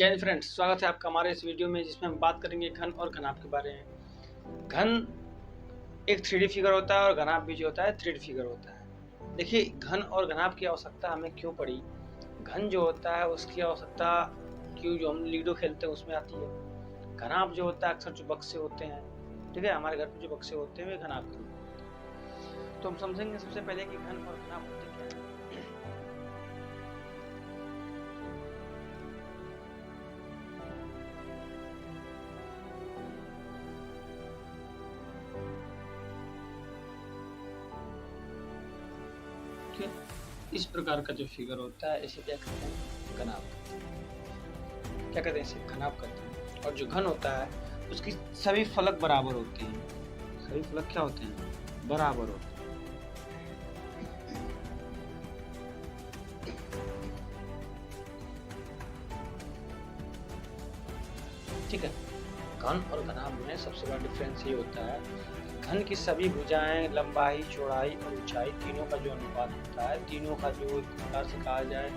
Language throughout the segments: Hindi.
जय हिंद फ्रेंड्स, स्वागत है आपका हमारे इस वीडियो में जिसमें हम बात करेंगे घन और घनाभ के बारे में। घन एक 3D फिगर होता है और घनाभ भी जो होता है 3D फिगर होता है। देखिए, घन और घनाभ की आवश्यकता हमें क्यों पड़ी। घन जो होता है उसकी आवश्यकता क्यों, जो हम लूडो खेलते हैं उसमें आती है। घनाभ जो होता है अक्सर जो बक्से होते हैं, ठीक है, हमारे घर पे जो बक्से होते हैं वे घनाभ के रूप में होते हैं। तो हम समझेंगे सबसे पहले कि घन और घनाभ होते क्या है। इस प्रकार का जो फिगर होता है इसे क्या कहते हैं, घनाभ। क्या कहते हैं, इसे घनाभ कहते हैं। और जो घन होता है उसकी सभी फलक बराबर होते हैं। सभी फलक क्या होते हैं, बराबर होते हैं। ठीक है, घन और घनाभ में सबसे बड़ा डिफरेंस ये होता है, घन की सभी भुजाएं, लंबाई, चौड़ाई और ऊंचाई तीनों का जो अनुपात होता है, तीनों का जो एक प्रकार से कहा जाए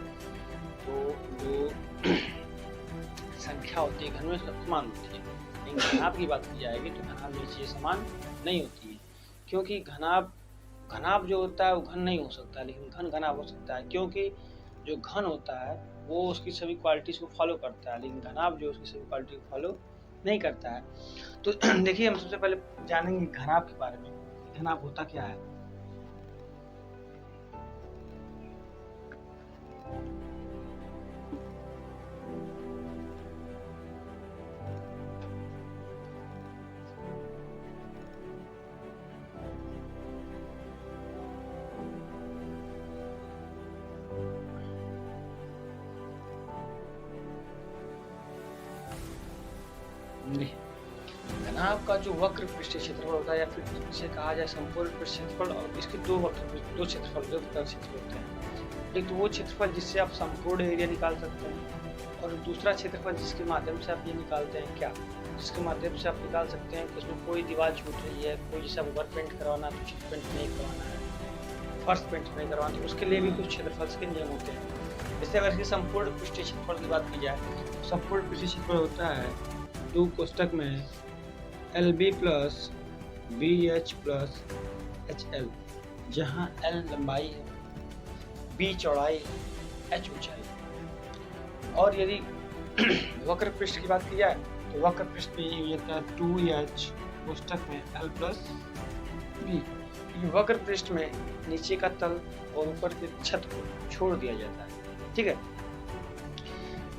तो जो संख्या होती है घन में समान होती है। लेकिन घनाभ की बात की जाएगी तो घनाभ में चीजें समान नहीं होती है, क्योंकि घनाभ जो होता है वो घन नहीं हो सकता, लेकिन घन घनाभ हो सकता है। क्योंकि जो घन होता है वो उसकी सभी क्वालिटीज को फॉलो करता है, लेकिन घनाभ जो उसकी सभी क्वालिटी को फॉलो नहीं करता है। तो देखिए, हम सबसे पहले जानेंगे घनाभ के बारे में। घनाभ होता क्या है। घनाभ का जो वक्र पृष्ठीय क्षेत्रफल होता है, या फिर इसे कहा जाए संपूर्ण पृष्ठ क्षेत्रफल, और इसके दो क्षेत्रफल, दो प्रकार क्षेत्र होते हैं। एक तो वो क्षेत्रफल जिससे आप संपूर्ण एरिया निकाल सकते हैं, और दूसरा क्षेत्रफल जिसके माध्यम से आप ये निकालते हैं, क्या, जिसके माध्यम से आप निकाल सकते हैं कि उसमें कोई दीवार छूट रही है, कोई जैसा ऊपर पेंट करवाना है तो छत पेंट नहीं करवाना है, फर्स्ट पेंट नहीं करवाना, तो उसके लिए भी कुछ क्षेत्रफल के नियम होते हैं। जैसे अगर इसके संपूर्ण पृष्ठीय क्षेत्रफल की बात की जाए, संपूर्ण पृष्ठीय क्षेत्रफल होता है 2 कोष्टक में LB plus BH plus HL, जहाँ L लंबाई है, B चौड़ाई है, H ऊंचाई है। और यदि वक्र पृष्ठ की बात की जाए तो वक्र पृष्ठ में ये होता है 2H कोष्टक में L प्लस B। वक्र पृष्ठ में नीचे का तल और ऊपर की छत को छोड़ दिया जाता है। ठीक है,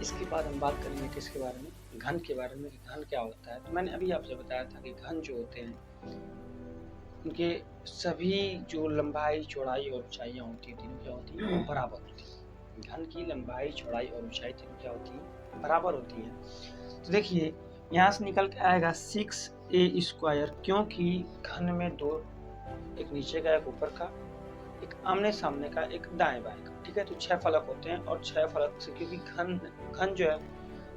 इसके बाद हम बात करेंगे किसके बारे में, घन के बारे में। घन क्या होता है, तो मैंने अभी आपसे बताया था कि घन जो होते हैं उनके सभी जो लंबाई, चौड़ाई और ऊंचाइयाँ होती है, तीनों क्या होती है, बराबर होती है। घन की लंबाई, चौड़ाई और ऊंचाई तीनों क्या होती है, बराबर होती है। तो देखिए, यहाँ से निकल के आएगा 6a², क्योंकि घन में दो, एक नीचे का, एक ऊपर का, एक आमने सामने का, एक दाएं बाएं का। ठीक है, तो 6 फलक होते हैं, और 6 फलक से, क्योंकि घन जो है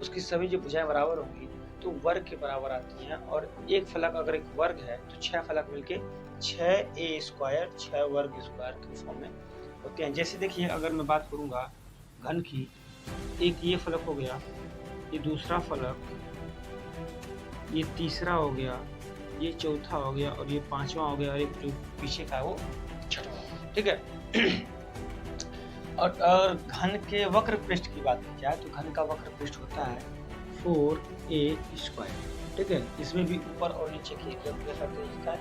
उसकी सभी जो भुजाएं बराबर होंगी तो वर्ग के बराबर आती हैं, और एक फलक अगर एक वर्ग है तो 6 फलक मिलके 6a², 6 वर्ग स्क्वायर के फॉर्म में होते हैं। जैसे देखिए, अगर मैं बात करूंगा घन की, एक ये फलक हो गया, ये दूसरा फलक, ये तीसरा हो गया, ये चौथा हो गया, और ये पांचवा हो गया, और एक जो पीछे का वो छठवां। ठीक है। और घन के वक्र पृष्ठ की बात की जाए तो घन का वक्र पृष्ठ होता है 4a²। ठीक है, इसमें भी ऊपर और नीचे की एक तरीका है,